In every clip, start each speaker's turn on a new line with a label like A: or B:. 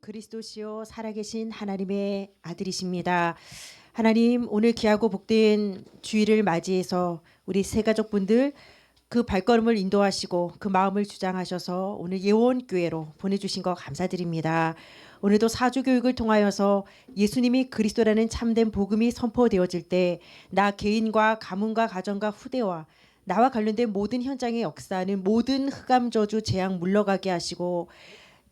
A: 그리스도시요 살아계신 하나님의 아들이십니다. 하나님, 오늘 귀하고 복된 주일을 맞이해서 우리 새가족분들 그 발걸음을 인도하시고 그 마음을 주장하셔서 오늘 예원교회로 보내주신 거 감사드립니다. 오늘도 사주교육을 통하여서 예수님이 그리스도라는 참된 복음이 선포되어질 때 나 개인과 가문과 가정과 후대와 나와 관련된 모든 현장의 역사는 모든 흑암 저주 재앙 물러가게 하시고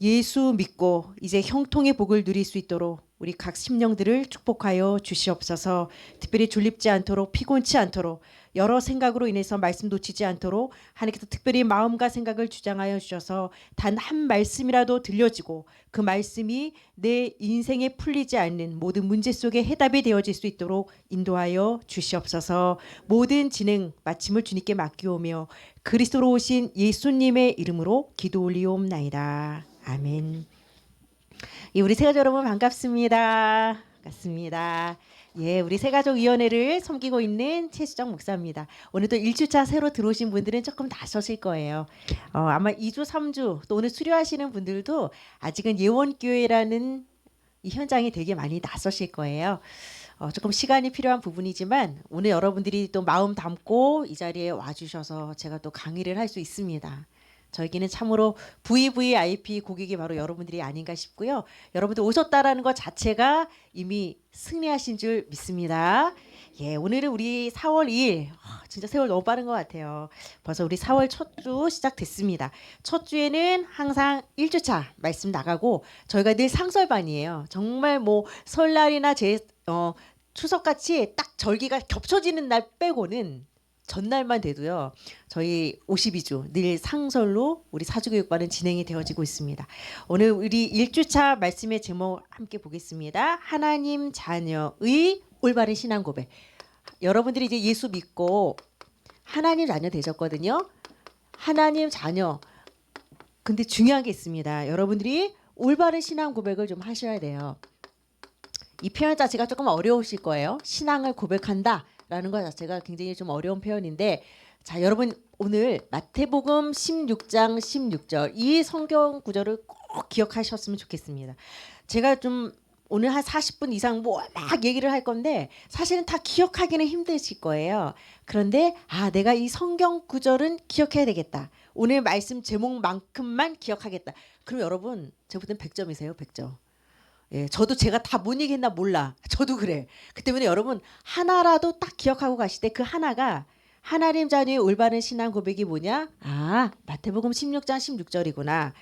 A: 예수 믿고 이제 형통의 복을 누릴 수 있도록 우리 각 심령들을 축복하여 주시옵소서. 특별히 졸립지 않도록 피곤치 않도록 여러 생각으로 인해서 말씀 놓치지 않도록 하나님께서 특별히 마음과 생각을 주장하여 주셔서 단 한 말씀이라도 들려지고 그 말씀이 내 인생에 풀리지 않는 모든 문제 속에 해답이 되어질 수 있도록 인도하여 주시옵소서. 모든 진행 마침을 주님께 맡기오며 그리스도로 오신 예수님의 이름으로 기도 올리옵나이다. 아멘. 예, 우리 새가족 여러분 반갑습니다. 반갑습니다. 예, 우리 새가족위원회를 섬기고 있는 최수정 목사입니다. 오늘도 1주차 새로 들어오신 분들은 조금 낯서실 거예요. 아마 2주, 3주 또 오늘 수료하시는 분들도 아직은 예원교회라는 이 현장이 되게 많이 낯서실 거예요. 조금 시간이 필요한 부분이지만 오늘 여러분들이 또 마음 담고 이 자리에 와주셔서 제가 또 강의를 할 수 있습니다. 저에게는 참으로 VVIP 고객이 바로 여러분들이 아닌가 싶고요. 여러분들 오셨다라는 것 자체가 이미 승리하신 줄 믿습니다. 예, 오늘은 우리 4월 2일 진짜 세월 너무 빠른 것 같아요. 벌써 우리 4월 첫 주 시작됐습니다. 첫 주에는 항상 1주차 말씀 나가고 저희가 늘 상설반이에요. 정말 뭐 설날이나 추석같이 딱 절기가 겹쳐지는 날 빼고는 전날만 돼도요. 저희 52주 늘 상설로 우리 사주교육반은 진행이 되어지고 있습니다. 오늘 우리 1주차 말씀의 제목 함께 보겠습니다. 하나님 자녀의 올바른 신앙 고백. 여러분들이 이제 예수 믿고 하나님 자녀 되셨거든요. 하나님 자녀. 근데 중요한 게 있습니다. 여러분들이 올바른 신앙 고백을 좀 하셔야 돼요. 이 표현 자체가 조금 어려우실 거예요. 신앙을 고백한다. 라는 것 자체가 굉장히 좀 어려운 표현인데, 자, 여러분 오늘 마태복음 16장 16절 이 성경 구절을 꼭 기억하셨으면 좋겠습니다. 제가 좀 오늘 한 40분 이상 뭐 막 얘기를 할 건데 사실은 다 기억하기는 힘드실 거예요. 그런데 내가 이 성경 구절은 기억해야 되겠다. 오늘 말씀 제목만큼만 기억하겠다. 그럼 여러분 저보다는 100점이세요. 100점. 예, 저도 제가 다 못 얘기했나 몰라. 저도 그래. 그 때문에 여러분 하나라도 딱 기억하고 가실 때 그 하나가 하나님 자녀의 올바른 신앙 고백이 뭐냐? 마태복음 16장 16절이구나.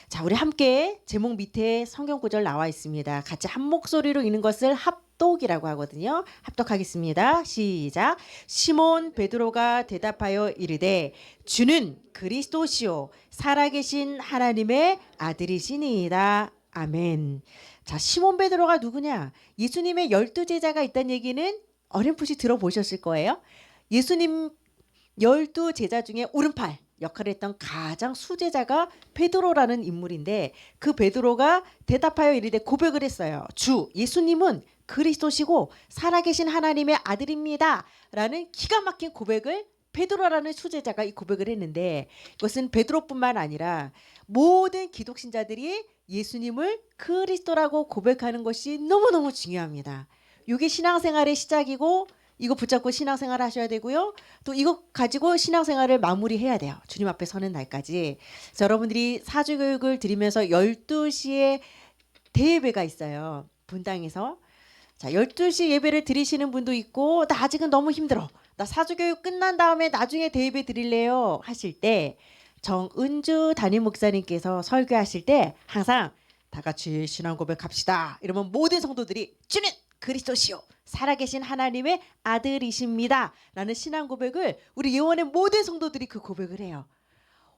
A: 자, 우리 함께 제목 밑에 성경 구절 나와 있습니다. 같이 한 목소리로 읽는 것을 합독이라고 하거든요. 합독하겠습니다. 시작. 시몬 베드로가 대답하여 이르되 주는 그리스도시요 살아계신 하나님의 아들이시니이다. 아멘. 자, 시몬 베드로가 누구냐? 예수님의 12제자가 있다는 얘기는 어렴풋이 들어보셨을 거예요. 예수님 12제자 중에 오른팔 역할을 했던 가장 수제자가 베드로라는 인물인데 그 베드로가 대답하여 이르되 고백을 했어요. 주, 예수님은 그리스도시고 살아계신 하나님의 아들입니다. 라는 기가 막힌 고백을 베드로라는 수제자가 이 고백을 했는데 이것은 베드로뿐만 아니라 모든 기독신자들이 예수님을 그리스도라고 고백하는 것이 너무너무 중요합니다. 이게 신앙생활의 시작이고 이거 붙잡고 신앙생활 하셔야 되고요. 또 이거 가지고 신앙생활을 마무리해야 돼요. 주님 앞에 서는 날까지. 그래서 여러분들이 사주교육을 드리면서 12시에 대예배가 있어요. 분당에서. 자, 12시 예배를 드리시는 분도 있고 나 아직은 너무 힘들어. 나 사주교육 끝난 다음에 나중에 대예배 드릴래요 하실 때 정은주 담임 목사님께서 설교하실 때 항상 다 같이 신앙 고백합시다. 이러면 모든 성도들이 주는 그리스도시요 살아계신 하나님의 아들이십니다. 라는 신앙 고백을 우리 예원의 모든 성도들이 그 고백을 해요.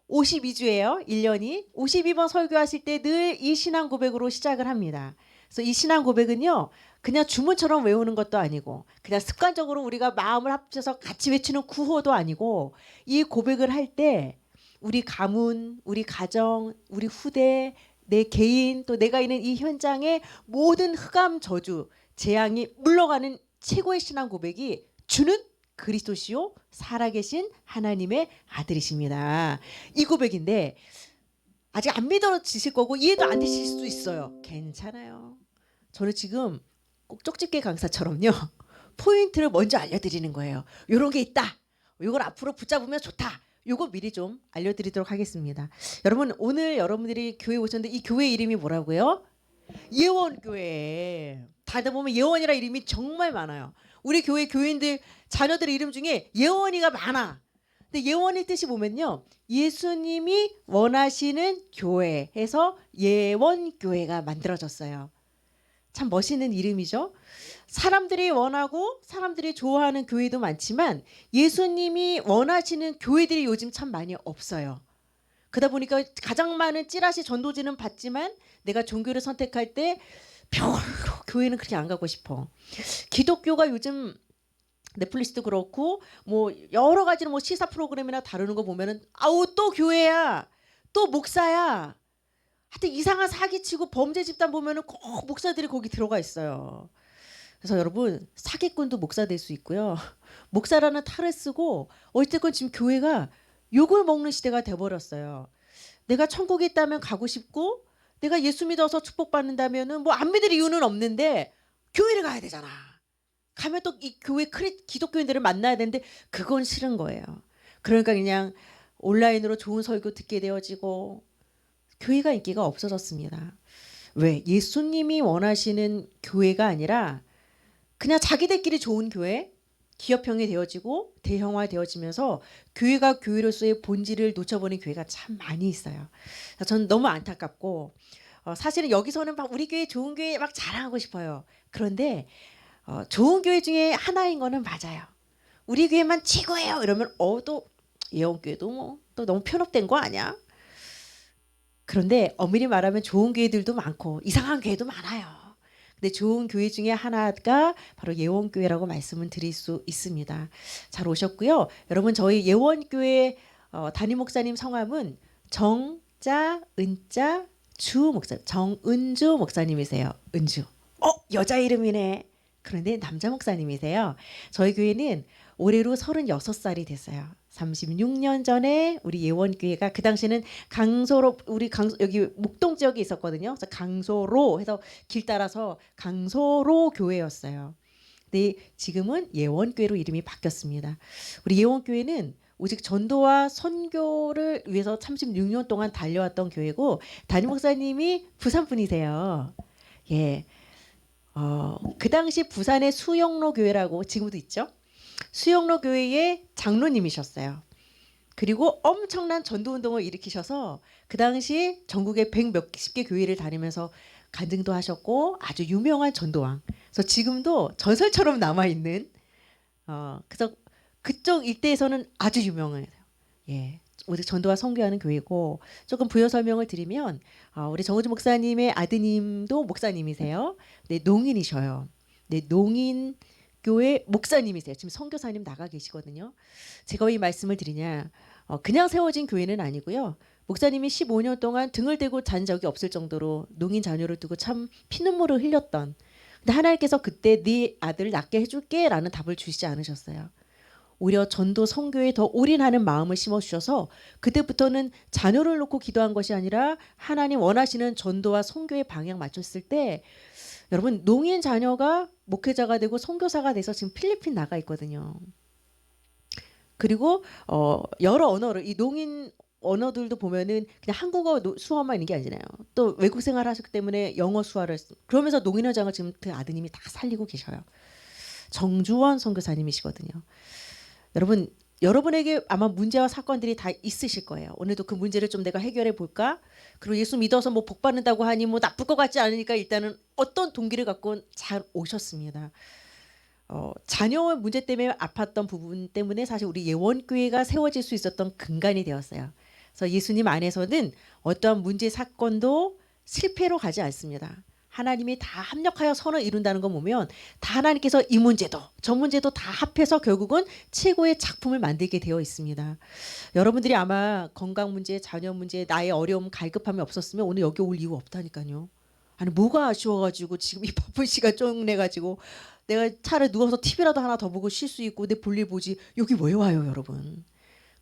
A: 52주예요. 1년이. 52번 설교하실 때 늘 이 신앙 고백으로 시작을 합니다. 그래서 이 신앙 고백은요. 그냥 주문처럼 외우는 것도 아니고 그냥 습관적으로 우리가 마음을 합쳐서 같이 외치는 구호도 아니고 이 고백을 할 때 우리 가문, 우리 가정, 우리 후대, 내 개인 또 내가 있는 이 현장의 모든 흑암 저주, 재앙이 물러가는 최고의 신앙 고백이 주는 그리스도시요 살아계신 하나님의 아들이십니다. 이 고백인데 아직 안 믿어지실 거고 이해도 안 되실 수 있어요. 괜찮아요. 저는 지금 꼭 쪽집게 강사처럼요. 포인트를 먼저 알려드리는 거예요. 요런 게 있다. 요걸 앞으로 붙잡으면 좋다. 요거 미리 좀 알려드리도록 하겠습니다. 여러분 오늘 여러분들이 교회 오셨는데 이 교회 이름이 뭐라고요? 예원교회. 다니다 보면 예원이라 이름이 정말 많아요. 우리 교회 교인들 자녀들 이름 중에 예원이가 많아. 근데 예원의 뜻이 보면요. 예수님이 원하시는 교회에서 예원교회가 만들어졌어요. 참 멋있는 이름이죠. 사람들이 원하고 사람들이 좋아하는 교회도 많지만 예수님이 원하시는 교회들이 요즘 참 많이 없어요. 그러다 보니까 가장 많은 찌라시 전도지는 받지만 내가 종교를 선택할 때 별로 교회는 그렇게 안 가고 싶어. 기독교가 요즘 넷플릭스도 그렇고 뭐 여러 가지로 뭐 시사 프로그램이나 다루는 거 보면은 아우 또 교회야, 또 목사야. 하여튼 이상한 사기치고 범죄 집단 보면은 꼭 목사들이 거기 들어가 있어요. 그래서 여러분 사기꾼도 목사 될 수 있고요. 목사라는 탈을 쓰고 어쨌든 지금 교회가 욕을 먹는 시대가 돼버렸어요. 내가 천국에 있다면 가고 싶고 내가 예수 믿어서 축복받는다면은 뭐 안 믿을 이유는 없는데 교회를 가야 되잖아. 가면 또 이 교회 기독교인들을 만나야 되는데 그건 싫은 거예요. 그러니까 그냥 온라인으로 좋은 설교 듣게 되어지고 교회가 인기가 없어졌습니다. 왜? 예수님이 원하시는 교회가 아니라 그냥 자기들끼리 좋은 교회, 기업형이 되어지고 대형화되어지면서 교회가 교회로서의 본질을 놓쳐버린 교회가 참 많이 있어요. 저는 너무 안타깝고 사실은 여기서는 막 우리 교회 좋은 교회 막 자랑하고 싶어요. 그런데 좋은 교회 중에 하나인 거는 맞아요. 우리 교회만 최고예요. 이러면 또 예원교회도 뭐 또 너무 편협된 거 아니야? 그런데 엄밀히 말하면 좋은 교회들도 많고 이상한 교회도 많아요. 근데 좋은 교회 중에 하나가 바로 예원교회라고 말씀을 드릴 수 있습니다. 잘 오셨고요. 여러분 저희 예원교회 담임 목사님 성함은 정자 은자 주 목사 정은주 목사님이세요. 은주. 여자 이름이네. 그런데 남자 목사님이세요. 저희 교회는 올해로 36살이 됐어요. 36년 전에 우리 예원교회가 그 당시에는 강소로 우리 여기 목동 지역에 있었거든요. 그래서 강소로 해서 길 따라서 강소로 교회였어요. 근데 지금은 예원교회로 이름이 바뀌었습니다. 우리 예원교회는 오직 전도와 선교를 위해서 36년 동안 달려왔던 교회고 담임 목사님이 부산 분이세요. 예. 그 당시 부산의 수영로 교회라고 지금도 있죠. 수영로 교회의 장로님이셨어요. 그리고 엄청난 전도운동을 일으키셔서 그 당시 전국의 100몇십 개 교회를 다니면서 간증도 하셨고 아주 유명한 전도왕. 그래서 지금도 전설처럼 남아있는 그래서 그쪽 일대에서는 아주 유명해요. 예. 오직 전도와 선교하는 교회고 조금 부연 설명을 드리면 우리 정우주 목사님의 아드님도 목사님이세요. 네, 농인이셔요. 네, 농인 교회 목사님이세요. 지금 선교사님 나가 계시거든요. 제가 왜 이 말씀을 드리냐? 그냥 세워진 교회는 아니고요. 목사님이 15년 동안 등을 대고 잔 적이 없을 정도로 농인 자녀를 두고 참 피눈물을 흘렸던. 근데 하나님께서 그때 네 아들 낳게 해줄게라는 답을 주시지 않으셨어요. 오히려 전도 선교에 더 올인하는 마음을 심어주셔서 그때부터는 자녀를 놓고 기도한 것이 아니라 하나님 원하시는 전도와 선교의 방향 맞췄을 때 여러분 농인 자녀가 목회자가 되고 선교사가 돼서 지금 필리핀 나가 있거든요. 그리고 여러 언어를 이 농인 언어들도 보면은 그냥 한국어 수화만 있는 게 아니잖아요. 또 외국 생활 하셨기 때문에 영어 수화를 그러면서 농인 현장을 지금 그 아드님이 다 살리고 계셔요. 정주원 선교사님이시거든요. 여러분 여러분에게 아마 문제와 사건들이 다 있으실 거예요. 오늘도 그 문제를 좀 내가 해결해 볼까? 그리고 예수 믿어서 뭐 복 받는다고 하니 뭐 나쁠 것 같지 않으니까 일단은 어떤 동기를 갖고 잘 오셨습니다. 자녀의 문제 때문에 아팠던 부분 때문에 사실 우리 예원교회가 세워질 수 있었던 근간이 되었어요. 그래서 예수님 안에서는 어떠한 문제 사건도 실패로 가지 않습니다. 하나님이 다 합력하여 선을 이룬다는 거 보면 다 하나님께서 이 문제도 저 문제도 다 합해서 결국은 최고의 작품을 만들게 되어 있습니다. 여러분들이 아마 건강 문제, 자녀 문제, 나의 어려움, 갈급함이 없었으면 오늘 여기 올 이유 없다니까요. 아니 뭐가 아쉬워가지고 지금 이 바쁜 시간 쫑내가지고 내가 차라리 누워서 TV라도 하나 더 보고 쉴 수 있고 내 볼일 보지 여기 왜 와요 여러분.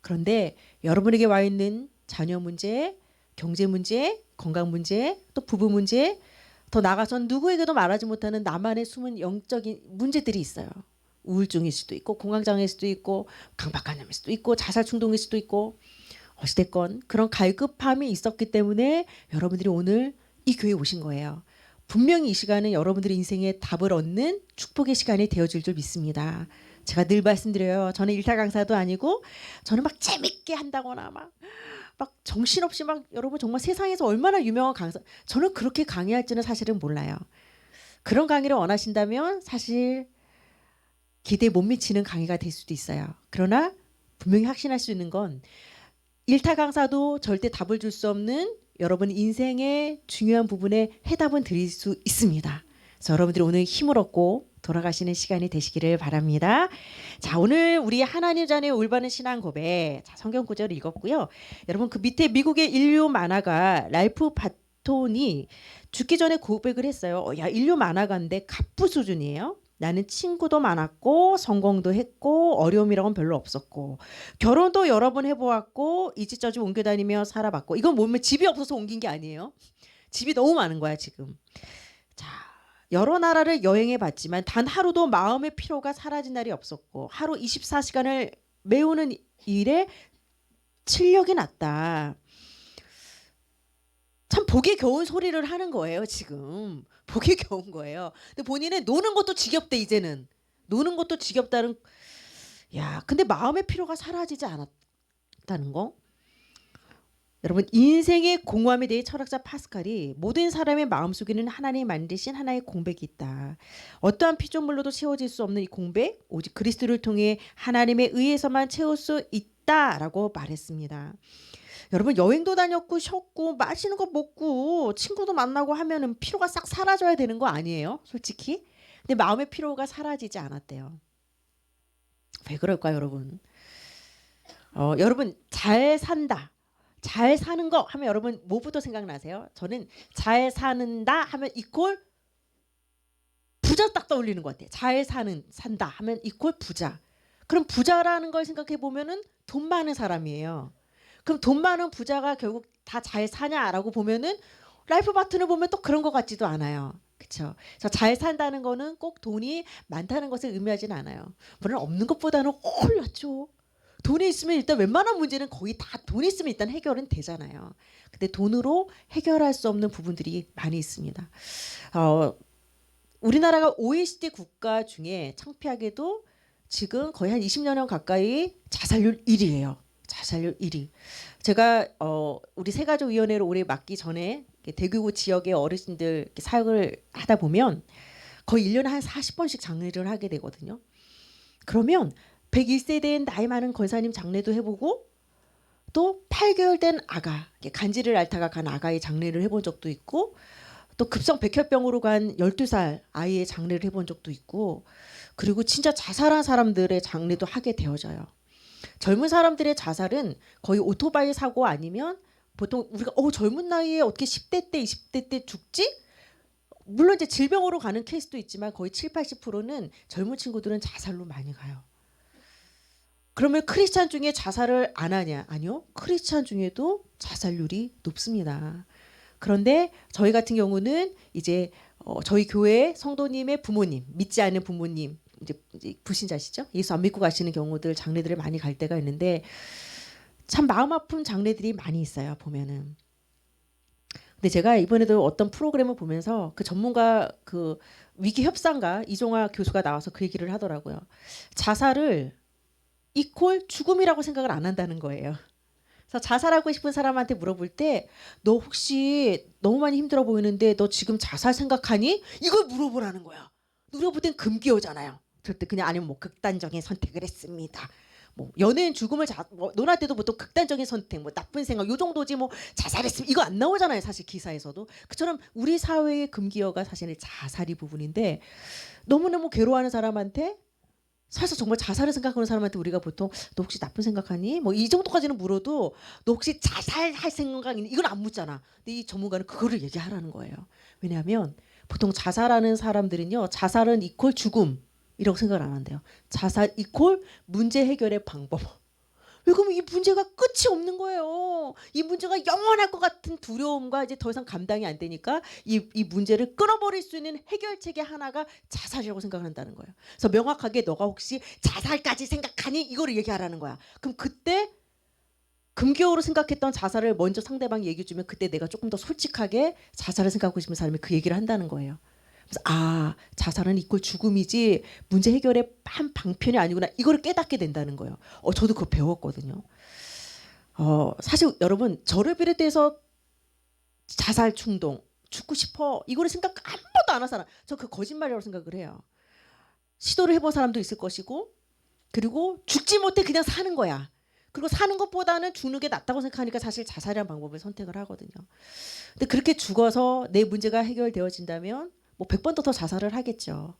A: 그런데 여러분에게 와 있는 자녀 문제, 경제 문제, 건강 문제, 또 부부 문제, 더 나아가선 누구에게도 말하지 못하는 나만의 숨은 영적인 문제들이 있어요. 우울증일 수도 있고 공황장애일 수도 있고 강박관념일 수도 있고 자살 충동일 수도 있고 어찌됐건 그런 갈급함이 있었기 때문에 여러분들이 오늘 이 교회에 오신 거예요. 분명히 이 시간은 여러분들의 인생에 답을 얻는 축복의 시간이 되어줄 줄 믿습니다. 제가 늘 말씀드려요. 저는 일타 강사도 아니고 저는 막 재밌게 한다거나 막 정신없이 막 여러분 정말 세상에서 얼마나 유명한 강사, 저는 그렇게 강의할지는 사실은 몰라요. 그런 강의를 원하신다면 사실 기대에 못 미치는 강의가 될 수도 있어요. 그러나 분명히 확신할 수 있는 건 일타 강사도 절대 답을 줄 수 없는 여러분 인생의 중요한 부분에 해답은 드릴 수 있습니다. 그래서 여러분들이 오늘 힘을 얻고 돌아가시는 시간이 되시기를 바랍니다. 자, 오늘 우리 하나님 자녀의 올바른 신앙 고백, 자, 성경 구절을 읽었고요. 여러분 그 밑에 미국의 인류 만화가 랄프 바톤이 죽기 전에 고백을 했어요. 야, 인류 만화가인데 갑부 수준이에요. 나는 친구도 많았고 성공도 했고 어려움이라고는 별로 없었고 결혼도 여러 번 해보았고 이집저집 옮겨 다니며 살아봤고, 이건 뭐면 집이 없어서 옮긴 게 아니에요. 집이 너무 많은 거야 지금. 자, 여러 나라를 여행해 봤지만 단 하루도 마음의 피로가 사라진 날이 없었고 하루 24시간을 메우는 일에 출력이 났다. 참 보기 겨운 소리를 하는 거예요 지금. 보기 겨운 거예요. 근데 본인은 노는 것도 지겹대. 이제는 노는 것도 지겹다는. 야, 근데 마음의 피로가 사라지지 않았다는 거. 여러분 인생의 공허함에 대해 철학자 파스칼이 모든 사람의 마음속에는 하나님이 만드신 하나의 공백이 있다. 어떠한 피조물로도 채워질 수 없는 이 공백, 오직 그리스도를 통해 하나님에 의해서만 채울 수 있다라고 말했습니다. 여러분 여행도 다녔고 쉬었고 맛있는 거 먹고 친구도 만나고 하면은 피로가 싹 사라져야 되는 거 아니에요? 솔직히. 근데 마음의 피로가 사라지지 않았대요. 왜 그럴까요, 여러분? 여러분 잘 산다, 잘 사는 거 하면 여러분 뭐부터 생각나세요? 저는 잘 사는다 하면 이꼴 부자 딱 떠올리는 것 같아요. 잘 산다 하면 이꼴 부자. 그럼 부자라는 걸 생각해 보면은 돈 많은 사람이에요. 그럼 돈 많은 부자가 결국 다 잘 사냐라고 보면은 라이프 파트너 보면 또 그런 것 같지도 않아요. 그렇죠? 그래서 잘 산다는 거는 꼭 돈이 많다는 것을 의미하지는 않아요. 물론 없는 것보다는 훨씬 낫죠. 돈이 있으면 일단 웬만한 문제는 거의 다 돈이 있으면 일단 해결은 되잖아요. 근데 돈으로 해결할 수 없는 부분들이 많이 있습니다. 우리나라가 OECD 국가 중에 창피하게도 지금 거의 한 20년 가까이 자살률 1위예요. 자살률 1위. 제가 우리 새가족위원회를 오래 맡기 전에 대구구 지역의 어르신들 사역을 하다 보면 거의 1년에 한 40번씩 장례를 하게 되거든요. 그러면 101세 된 나이 많은 권사님 장례도 해보고 또 8개월 된 아가, 간질을 앓다가 간 아가의 장례를 해본 적도 있고 또 급성 백혈병으로 간 12살 아이의 장례를 해본 적도 있고, 그리고 진짜 자살한 사람들의 장례도 하게 되어져요. 젊은 사람들의 자살은 거의 오토바이 사고 아니면 보통 우리가 젊은 나이에 어떻게 10대 때 20대 때 죽지? 물론 이제 질병으로 가는 케이스도 있지만 거의 7, 80%는 젊은 친구들은 자살로 많이 가요. 그러면 크리스찬 중에 자살을 안 하냐? 아니요. 크리스찬 중에도 자살률이 높습니다. 그런데 저희 같은 경우는 이제 저희 교회 성도님의 부모님, 믿지 않는 부모님, 이제 불신자시죠? 예수 안 믿고 가시는 경우들 장례들을 많이 갈 때가 있는데 참 마음 아픈 장례들이 많이 있어요, 보면은. 근데 제가 이번에도 어떤 프로그램을 보면서 그 전문가 그 위기 협상가 이종화 교수가 나와서 그 얘기를 하더라고요. 자살을 이퀄 죽음이라고 생각을 안 한다는 거예요. 그래서 자살하고 싶은 사람한테 물어볼 때 너 혹시 너무 많이 힘들어 보이는데 너 지금 자살 생각하니? 이걸 물어보라는 거야. 누가 볼 땐 금기어잖아요. 그럴 때 그냥 아니면 뭐 극단적인 선택을 했습니다. 뭐 연예인 죽음을 논할 때도 보통 극단적인 선택, 뭐 나쁜 생각 요 정도지 뭐 자살했으면 이거 안 나오잖아요. 사실 기사에서도. 그처럼 우리 사회의 금기어가 사실은 자살이 부분인데 너무너무 괴로워하는 사람한테 사실 정말 자살을 생각하는 사람한테 우리가 보통 너 혹시 나쁜 생각하니? 뭐 이 정도까지는 물어도 너 혹시 자살할 생각 있니? 이건 안 묻잖아. 근데 이 전문가는 그거를 얘기하라는 거예요. 왜냐하면 보통 자살하는 사람들은요, 자살은 이퀄 죽음이라고 생각을 안 한대요. 자살 이퀄 문제 해결의 방법. 왜 그러면 이 문제가 끝이 없는 거예요. 이 문제가 영원할 것 같은 두려움과 이제 더 이상 감당이 안 되니까 이 문제를 끊어버릴 수 있는 해결책의 하나가 자살이라고 생각을 한다는 거예요. 그래서 명확하게 너가 혹시 자살까지 생각하니 이거를 얘기하라는 거야. 그럼 그때 금기어로 생각했던 자살을 먼저 상대방이 얘기해 주면 그때 내가 조금 더 솔직하게 자살을 생각하고 싶은 사람이 그 얘기를 한다는 거예요. 그래서 자살은 이꼴 죽음이지 문제 해결의 한 방편이 아니구나. 이거를 깨닫게 된다는 거예요. 저도 그거 배웠거든요. 사실 여러분 저를 비롯해서 자살 충동, 죽고 싶어 이거를 생각 한 번도 안 한 사람 저 그 거짓말이라고 생각을 해요. 시도를 해본 사람도 있을 것이고 그리고 죽지 못해 그냥 사는 거야. 그리고 사는 것보다는 죽는 게 낫다고 생각하니까 사실 자살이라는 방법을 선택을 하거든요. 근데 그렇게 죽어서 내 문제가 해결되어진다면 뭐 100번도 더 자살을 하겠죠.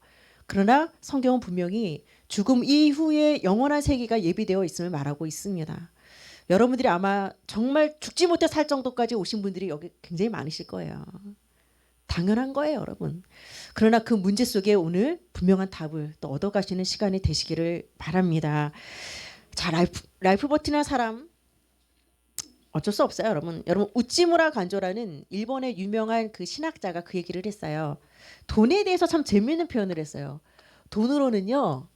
A: 그러나 성경은 분명히 죽음 이후에 영원한 세계가 예비되어 있음을 말하고 있습니다. 여러분들이 아마 정말 죽지 못해 살 정도까지 오신 분들이 여기 굉장히 많으실 거예요. 당연한 거예요, 여러분. 그러나 그 문제 속에 오늘 분명한 답을 또 얻어가시는 시간이 되시기를 바랍니다. 자, 라이프 버티는 사람 어쩔 수 없어요, 여러분. 여러분 우찌무라 간조라는 일본의 유명한 그 신학자가 그 얘기를 했어요. 돈에 대해서 참 재미있는 표현을 했어요. 돈으로는요,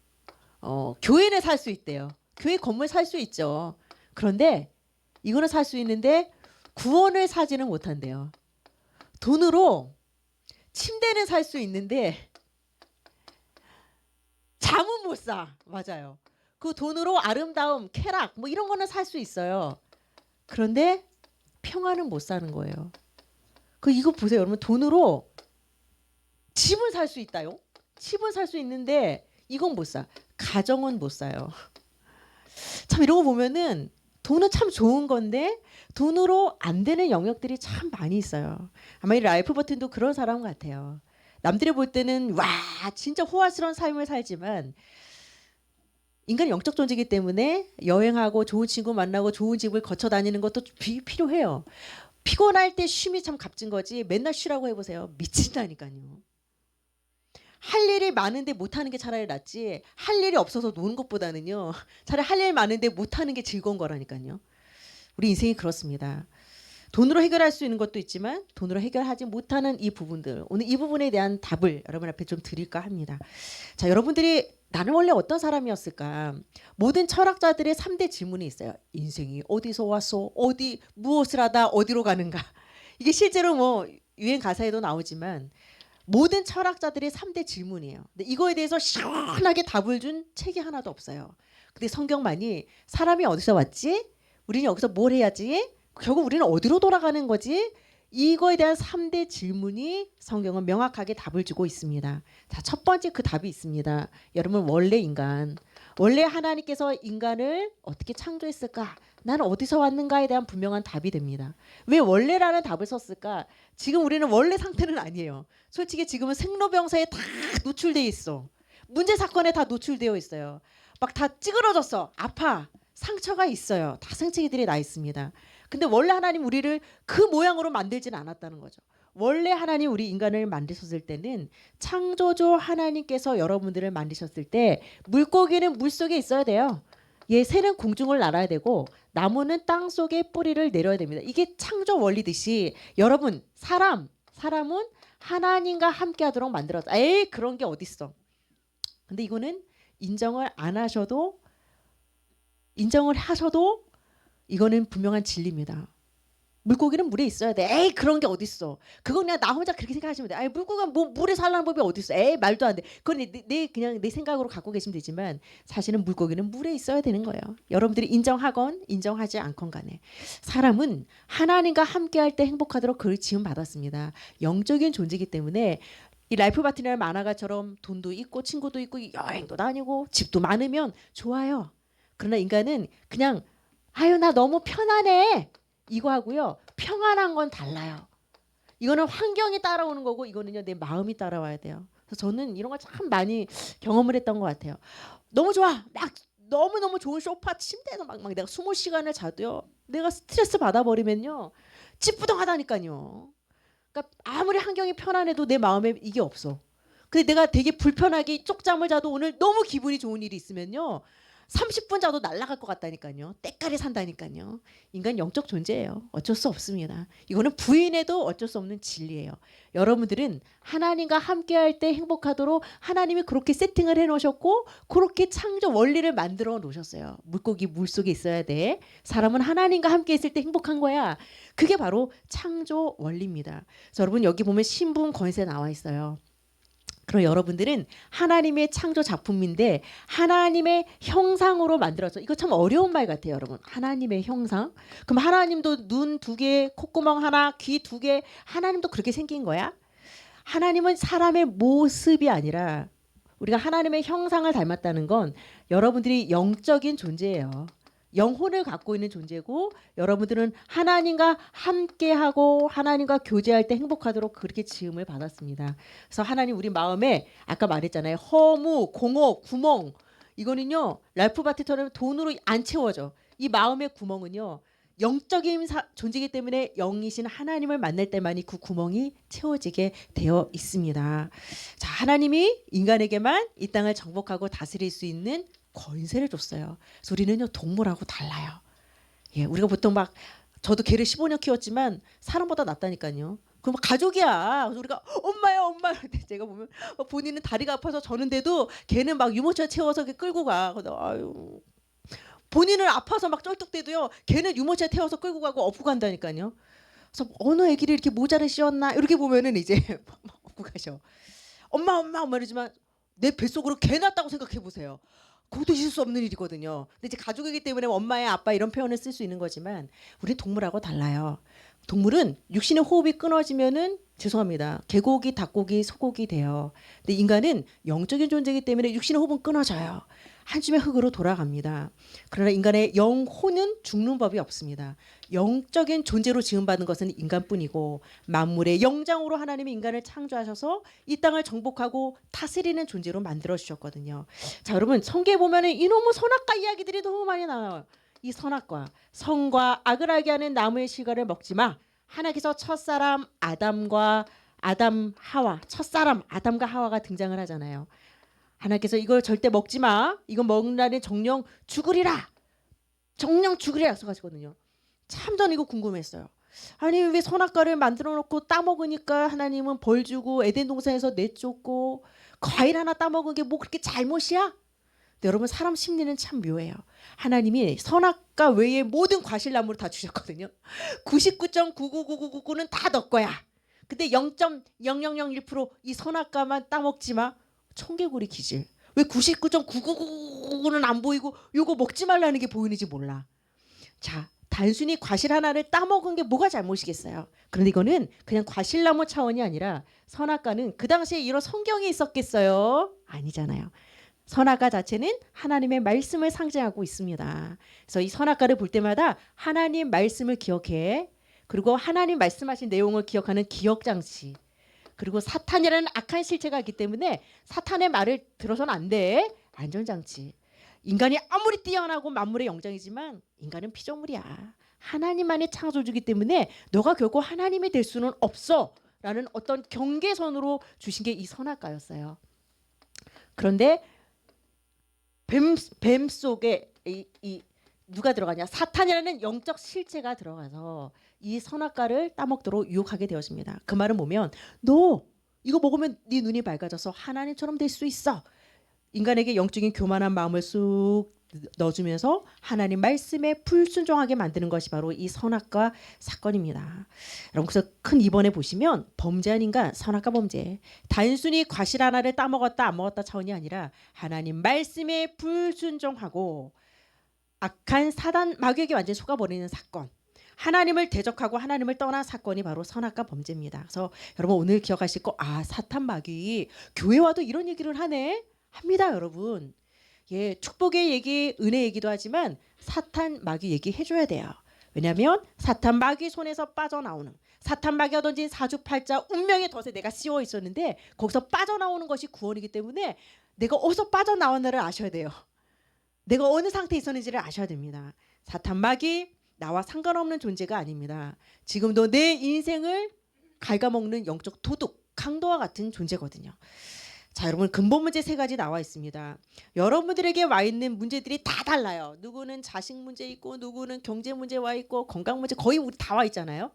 A: 교회를 살 수 있대요. 교회 건물 살 수 있죠. 그런데 이거는 살 수 있는데 구원을 사지는 못한대요. 돈으로 침대는 살 수 있는데 잠은 못 사. 맞아요. 그 돈으로 아름다움, 쾌락 뭐 이런 거는 살 수 있어요. 그런데 평안은 못 사는 거예요. 이거 보세요, 여러분. 돈으로 집은 살 수 있다요. 집은 살 수 있는데 이건 못 사. 가정은 못 사요. 참 이런 거 보면은 돈은 참 좋은 건데 돈으로 안 되는 영역들이 참 많이 있어요. 아마 이 라이프 버튼도 그런 사람 같아요. 남들이 볼 때는 와 진짜 호화스러운 삶을 살지만 인간은 영적 존재이기 때문에 여행하고 좋은 친구 만나고 좋은 집을 거쳐 다니는 것도 필요해요. 피곤할 때 쉼이 참 값진 거지 맨날 쉬라고 해보세요. 미친다니까요. 할 일이 많은데 못하는 게 차라리 낫지 할 일이 없어서 노는 것보다는요. 차라리 할 일 많은데 못하는 게 즐거운 거라니까요. 우리 인생이 그렇습니다. 돈으로 해결할 수 있는 것도 있지만 돈으로 해결하지 못하는 이 부분들 오늘 이 부분에 대한 답을 여러분 앞에 좀 드릴까 합니다. 자, 여러분들이 나는 원래 어떤 사람이었을까? 모든 철학자들의 3대 질문이 있어요. 인생이 어디서 왔어? 어디 무엇을 하다 어디로 가는가? 이게 실제로 뭐 유행 가사에도 나오지만 모든 철학자들의 3대 질문이에요. 근데 이거에 대해서 시원하게 답을 준 책이 하나도 없어요. 근데 성경만이 사람이 어디서 왔지? 우리는 여기서 뭘 해야지? 결국 우리는 어디로 돌아가는 거지? 이거에 대한 3대 질문이 성경은 명확하게 답을 주고 있습니다. 자, 첫 번째 그 답이 있습니다. 여러분 원래 하나님께서 인간을 어떻게 창조했을까? 나는 어디서 왔는가에 대한 분명한 답이 됩니다. 왜 원래라는 답을 썼을까? 지금 우리는 원래 상태는 아니에요. 솔직히 지금은 생로병사에 다 노출돼 있어. 문제 사건에 다 노출되어 있어요. 막 다 찌그러졌어. 아파. 상처가 있어요. 다 상처들이 나 있습니다. 근데 원래 하나님 우리를 그 모양으로 만들지는 않았다는 거죠. 원래 하나님 우리 인간을 만드셨을 때는 창조주 하나님께서 여러분들을 만드셨을 때 물고기는 물속에 있어야 돼요. 새는 공중을 날아야 되고 나무는 땅 속에 뿌리를 내려야 됩니다. 이게 창조 원리듯이 여러분 사람은 하나님과 함께 하도록 만들었다. 그런 게 어딨어. 근데 이거는 인정을 하셔도 이거는 분명한 진리입니다. 물고기는 물에 있어야 돼. 그런 게 어딨어. 그건 그냥 나 혼자 그렇게 생각하시면 돼. 물고기가 뭐 물에 살라는 법이 어딨어. 말도 안 돼. 그건 그냥 내 생각으로 갖고 계시면 되지만 사실은 물고기는 물에 있어야 되는 거예요. 여러분들이 인정하건 인정하지 않건 간에 사람은 하나님과 함께할 때 행복하도록 그를 지음 받았습니다. 영적인 존재이기 때문에 이 라이프 파트너의 만화가처럼 돈도 있고 친구도 있고 여행도 다니고 집도 많으면 좋아요. 그러나 인간은 그냥 나 너무 편안해. 이거 하고요. 평안한 건 달라요. 이거는 환경이 따라오는 거고 이거는요 내 마음이 따라와야 돼요. 그래서 저는 이런 걸 참 많이 경험을 했던 것 같아요. 너무 좋아. 막 너무너무 좋은 소파 침대에서 막 내가 20시간을 자도요. 내가 스트레스 받아버리면요. 찌뿌둥하다니까요. 그러니까 아무리 환경이 편안해도 내 마음에 이게 없어. 근데 내가 되게 불편하게 쪽잠을 자도 오늘 너무 기분이 좋은 일이 있으면요. 30분 자도 날아갈 것 같다니까요. 때깔이 산다니까요. 인간 영적 존재예요. 어쩔 수 없습니다. 이거는 부인해도 어쩔 수 없는 진리예요. 여러분들은 하나님과 함께할 때 행복하도록 하나님이 그렇게 세팅을 해놓으셨고 그렇게 창조 원리를 만들어 놓으셨어요. 물고기 물속에 있어야 돼. 사람은 하나님과 함께 있을 때 행복한 거야. 그게 바로 창조 원리입니다. 그래서 여러분 여기 보면 신분 권세 나와 있어요. 그럼 여러분들은 하나님의 창조 작품인데 하나님의 형상으로 만들어서 이거 참 어려운 말 같아요, 여러분. 하나님의 형상. 그럼 하나님도 눈 2개, 콧구멍 하나, 귀 2개, 하나님도 그렇게 생긴 거야? 하나님은 사람의 모습이 아니라 우리가 하나님의 형상을 닮았다는 건 여러분들이 영적인 존재예요. 영혼을 갖고 있는 존재고 여러분들은 하나님과 함께하고 하나님과 교제할 때 행복하도록 그렇게 지음을 받았습니다. 그래서 하나님 우리 마음에 아까 말했잖아요. 허무, 공허, 구멍 이거는요. 랄프 바티터는 돈으로 안 채워져. 이 마음의 구멍은요. 영적인 존재이기 때문에 영이신 하나님을 만날 때만이 그 구멍이 채워지게 되어 있습니다. 자, 하나님이 인간에게만 이 땅을 정복하고 다스릴 수 있는 권세를 줬어요. 그래서 우리는요 동물하고 달라요. 예, 우리가 보통 막 저도 개를 15년 키웠지만 사람보다 낫다니까요. 그럼 가족이야. 그래서 우리가 엄마야 엄마. 제가 보면 본인은 다리가 아파서 저는데도 걔는 막 유모차 채워서 끌고 가. 그래서 아유. 본인은 아파서 막 쩔뚝대도요. 걔는 유모차 태워서 끌고 가고 업고 간다니까요. 그래서 어느 애기를 이렇게 모자를 씌웠나 이렇게 보면은 이제 업고 가셔. 엄마 이러지만 내 뱃속으로 개 낳았다고 생각해 보세요. 그것도 있을 수 없는 일이거든요. 근데 이제 가족이기 때문에 엄마야 아빠 이런 표현을 쓸 수 있는 거지만 우리 동물하고 달라요. 동물은 육신의 호흡이 끊어지면은 죄송합니다. 개고기, 닭고기, 소고기 돼요. 근데 인간은 영적인 존재이기 때문에 육신의 호흡은 끊어져요. 한줌의 흙으로 돌아갑니다. 그러나 인간의 영혼은 죽는 법이 없습니다. 영적인 존재로 지음받은 것은 인간뿐이고 만물의 영장으로 하나님이 인간을 창조하셔서 이 땅을 정복하고 다스리는 존재로 만들어 주셨거든요. 자, 여러분 성경에 보면은 이놈의 선악과 이야기들이 너무 많이 나와요. 이 선악과 선과 악을 알게 하는 나무의 실과를 먹지 마. 하나님께서 첫사람 아담과 하와 첫사람 아담과 하와가 등장을 하잖아요. 하나님께서 이걸 절대 먹지 마. 이거 먹는 날에 정령 죽으리라. 정령 죽으리라 약속하시거든요. 참 전 이거 궁금했어요. 아니 왜 선악과를 만들어 놓고 따먹으니까 하나님은 벌 주고 에덴 동산에서 내쫓고 과일 하나 따먹은 게 뭐 그렇게 잘못이야? 근데 여러분 사람 심리는 참 묘해요. 하나님이 선악과 외에 모든 과실나무를 다 주셨거든요. 99.99999는 다 너 거야. 근데 0.0001%이 선악과만 따먹지 마. 청개구리 기질. 왜 99.99999는 안 보이고 요거 먹지 말라는 게 보이는지 몰라. 자, 단순히 과실 하나를 따먹은 게 뭐가 잘못이겠어요. 그런데 이거는 그냥 과실나무 차원이 아니라 선악과는 그 당시에 이런 성경이 있었겠어요? 아니잖아요. 선악과 자체는 하나님의 말씀을 상징하고 있습니다. 그래서 이 선악과를 볼 때마다 하나님 말씀을 기억해. 그리고 하나님 말씀하신 내용을 기억하는 기억장치. 그리고 사탄이라는 악한 실체가 있기 때문에 사탄의 말을 들어서는 안 돼. 안전장치. 인간이 아무리 뛰어나고 만물의 영장이지만 인간은 피조물이야. 하나님만의 창조주기 때문에 너가 결코 하나님이 될 수는 없어. 라는 어떤 경계선으로 주신 게 이 선악과였어요. 그런데 뱀 속에 이 누가 들어가냐? 사탄이라는 영적 실체가 들어가서 이 선악과를 따먹도록 유혹하게 되었습니다. 그 말은 뭐면 너 이거 먹으면 네 눈이 밝아져서 하나님처럼 될 수 있어. 인간에게 영적인 교만한 마음을 쑥 넣어주면서 하나님 말씀에 불순종하게 만드는 것이 바로 이 선악과 사건입니다. 여러분 그래서 큰 2번에 보시면 범죄한 인간 선악과 범죄. 단순히 과실 하나를 따먹었다 안 먹었다 차원이 아니라 하나님 말씀에 불순종하고 악한 사단 마귀에게 완전히 속아버리는 사건. 하나님을 대적하고 하나님을 떠난 사건이 바로 선악과 범죄입니다. 그래서 여러분 오늘 기억하실 거 사탄 마귀 교회와도 이런 얘기를 하네. 합니다, 여러분. 예, 축복의 얘기, 은혜 얘기도 하지만 사탄 마귀 얘기 해줘야 돼요. 왜냐하면 사탄 마귀 손에서 빠져나오는 사탄 마귀가 던진 사주팔자 운명의 덫에 내가 씌워 있었는데 거기서 빠져나오는 것이 구원이기 때문에 내가 어디서 빠져나왔나를 아셔야 돼요. 내가 어느 상태에 있었는지를 아셔야 됩니다. 사탄 마귀 나와 상관없는 존재가 아닙니다. 지금도 내 인생을 갉아먹는 영적 도둑 강도와 같은 존재거든요. 자, 여러분 근본 문제 세 가지 나와 있습니다. 여러분들에게 와 있는 문제들이 다 달라요. 누구는 자식 문제 있고 누구는 경제 문제 와 있고 건강 문제 거의 우리 다 와 있잖아요.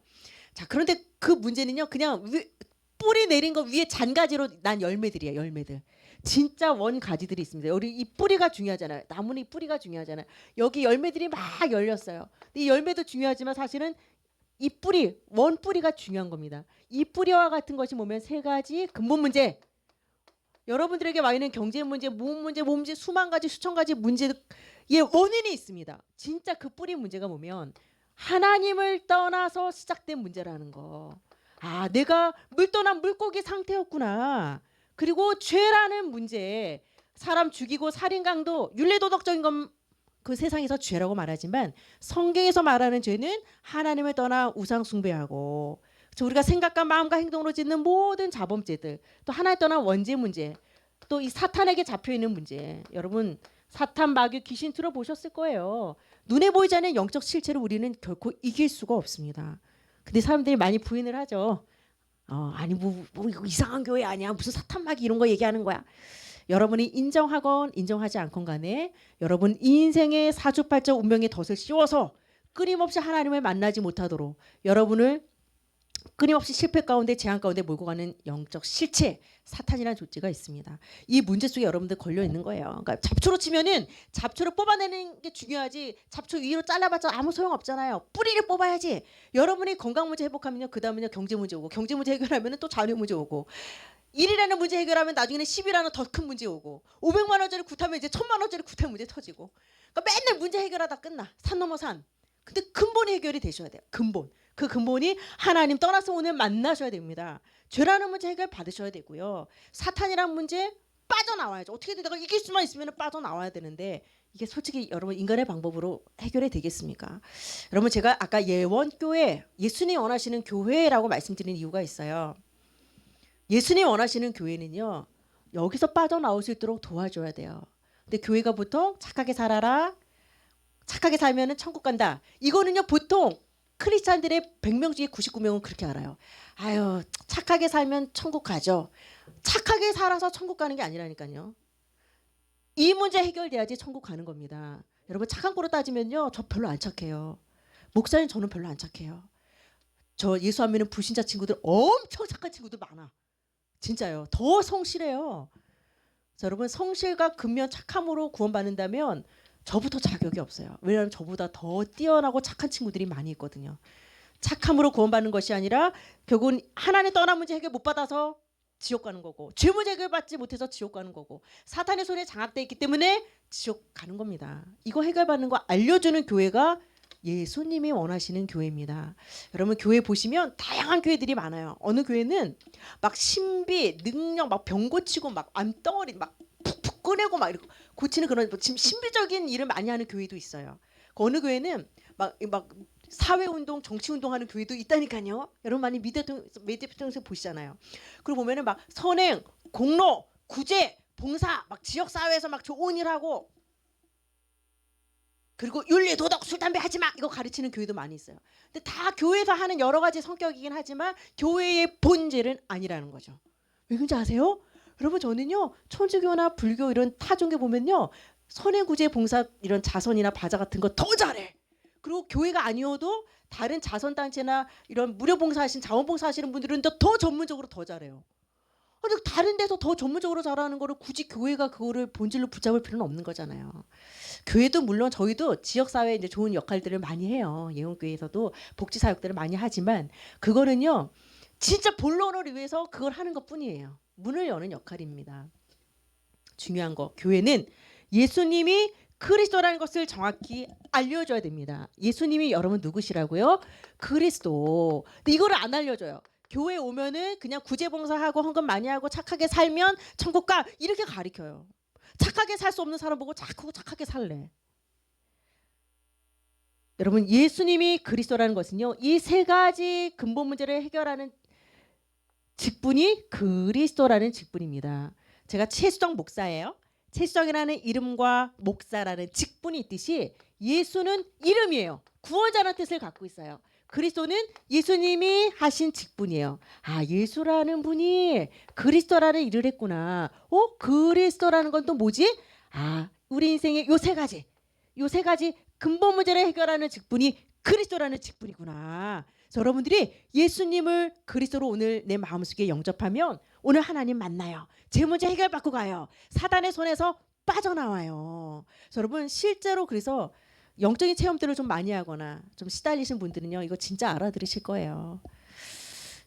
A: 자, 그런데 그 문제는요. 그냥 뿌리 내린 거 위에 잔가지로 난 열매들이에요. 열매들. 진짜 원 가지들이 있습니다. 우리 이 뿌리가 중요하잖아요. 나무는 이 뿌리가 중요하잖아요. 여기 열매들이 막 열렸어요. 이 열매도 중요하지만 사실은 이 뿌리, 원 뿌리가 중요한 겁니다. 이 뿌리와 같은 것이 보면 세 가지 근본 문제. 여러분들에게 와 있는 경제 문제, 몸 문제, 수만 가지, 수천 가지 문제의 원인이 있습니다. 진짜 그 뿌리 문제가 보면 하나님을 떠나서 시작된 문제라는 거. 아, 내가 물 떠난 물고기 상태였구나. 그리고 죄라는 문제, 사람 죽이고 살인 강도, 윤리도덕적인 건 그 세상에서 죄라고 말하지만 성경에서 말하는 죄는 하나님을 떠나 우상 숭배하고 우리가 생각과 마음과 행동으로 짓는 모든 자범죄들, 또 하나님 떠난 원죄 문제, 또 이 사탄에게 잡혀 있는 문제. 여러분 사탄, 마귀, 귀신 들어보셨을 거예요. 눈에 보이지 않는 영적 실체를 우리는 결코 이길 수가 없습니다. 근데 사람들이 많이 부인을 하죠. 아니 뭐 이거 이상한 교회 아니야. 무슨 사탄, 마귀 이런 거 얘기하는 거야. 여러분이 인정하건 인정하지 않건 간에 여러분 인생의 사주팔자 운명의 덫을 씌워서 끊임없이 하나님을 만나지 못하도록 여러분을 끊임없이 실패 가운데 재앙 가운데 몰고 가는 영적 실체, 사탄이라는 존재가 있습니다. 이 문제 속에 여러분들 걸려 있는 거예요. 그러니까 잡초로 치면은 잡초를 뽑아내는 게 중요하지 잡초 위로 잘라봤자 아무 소용 없잖아요. 뿌리를 뽑아야지. 여러분이 건강 문제 회복하면요, 그 다음에는 경제 문제 오고, 경제 문제 해결하면은 또 자녀 문제 오고, 일이라는 문제 해결하면 나중에는 10이라는 더 큰 문제 오고, 500만 원짜리 굿하면 이제 1000만 원짜리 굿할 문제 터지고. 그러니까 맨날 문제 해결하다 끝나. 산 넘어 산. 근데 근본이 해결이 되셔야 돼요. 근본. 그 근본이 하나님 떠나서 오늘 만나셔야 됩니다. 죄라는 문제 해결 받으셔야 되고요. 사탄이라는 문제 빠져나와야죠. 어떻게든 내가 이길 수만 있으면 빠져나와야 되는데 이게 솔직히 여러분 인간의 방법으로 해결이 되겠습니까? 여러분 제가 아까 예원교회, 예수님 원하시는 교회라고 말씀드린 이유가 있어요. 예수님 원하시는 교회는요. 여기서 빠져나올 수 있도록 도와줘야 돼요. 근데 교회가 보통 착하게 살아라. 착하게 살면 천국 간다. 이거는요. 보통 크리스찬들의 100명 중에 99명은 그렇게 알아요. 아유, 착하게 살면 천국 가죠. 착하게 살아서 천국 가는 게 아니라니까요. 이 문제 해결돼야지 천국 가는 겁니다. 여러분 착한 거로 따지면요. 저 별로 안 착해요. 목사님 저는 별로 안 착해요. 저 예수 안 믿는 불신자 친구들 엄청 착한 친구들 많아. 진짜요. 더 성실해요. 자, 여러분 성실과 근면 착함으로 구원받는다면 저부터 자격이 없어요. 왜냐하면 저보다 더 뛰어나고 착한 친구들이 많이 있거든요. 착함으로 구원받는 것이 아니라 결국은 하나님 떠난 문제 해결 못 받아서 지옥 가는 거고, 죄 문제 해결 받지 못해서 지옥 가는 거고, 사탄의 손에 장악돼 있기 때문에 지옥 가는 겁니다. 이거 해결받는 거 알려주는 교회가 예수님이 원하시는 교회입니다. 여러분 교회 보시면 다양한 교회들이 많아요. 어느 교회는 막 신비, 능력, 막 병 고치고 막 암덩어리 막 푹푹 꺼내고 막 이렇게 고치는 그런 지금 신비적인 일을 많이 하는 교회도 있어요. 어느 교회는 막 사회운동, 정치운동 하는 교회도 있다니까요. 여러분 많이 미디어 통해서 보시잖아요. 그리고 보면은 막 선행, 공로, 구제, 봉사, 막 지역사회에서 막 좋은 일 하고, 그리고 윤리, 도덕, 술, 담배 하지 마 이거 가르치는 교회도 많이 있어요. 근데 다 교회에서 하는 여러 가지 성격이긴 하지만 교회의 본질은 아니라는 거죠. 왜 그런지 아세요? 여러분 저는요 천주교나 불교 이런 타종교 보면요 선행구제 봉사 이런 자선이나 바자 같은 거 더 잘해. 그리고 교회가 아니어도 다른 자선단체나 이런 무료봉사하신 자원봉사하시는 분들은 더 전문적으로 더 잘해요. 근데 다른 데서 더 전문적으로 잘하는 거를 굳이 교회가 그거를 본질로 붙잡을 필요는 없는 거잖아요. 교회도 물론 저희도 지역사회에 이제 좋은 역할들을 많이 해요. 예원교회에서도 복지사역들을 많이 하지만 그거는요 진짜 본론을 위해서 그걸 하는 것뿐이에요. 문을 여는 역할입니다. 중요한 거 교회는 예수님이 그리스도라는 것을 정확히 알려줘야 됩니다. 예수님이 여러분 누구시라고요? 그리스도. 근데 이거를 안 알려줘요. 교회 오면은 그냥 구제봉사하고 헌금 많이 하고 착하게 살면 천국 가 이렇게 가르쳐요. 착하게 살 수 없는 사람 보고 자꾸 착하게 살래. 여러분 예수님이 그리스도라는 것은요 이 세 가지 근본 문제를 해결하는 직분이 그리스도라는 직분입니다. 제가 최수정 목사예요. 최수정이라는 이름과 목사라는 직분이 있듯이 예수는 이름이에요. 구원자라는 뜻을 갖고 있어요. 그리스도는 예수님이 하신 직분이에요. 아, 예수라는 분이 그리스도라는 일을 했구나. 그리스도라는 건 또 뭐지? 아, 우리 인생의 요 세 가지 근본 문제를 해결하는 직분이 그리스도라는 직분이구나. 그래서 여러분들이 예수님을 그리스도로 오늘 내 마음속에 영접하면 오늘 하나님 만나요. 제 문제 해결받고 가요. 사단의 손에서 빠져나와요. 그래서 여러분 실제로 그래서 영적인 체험들을 좀 많이 하거나 좀 시달리신 분들은요, 이거 진짜 알아들으실 거예요.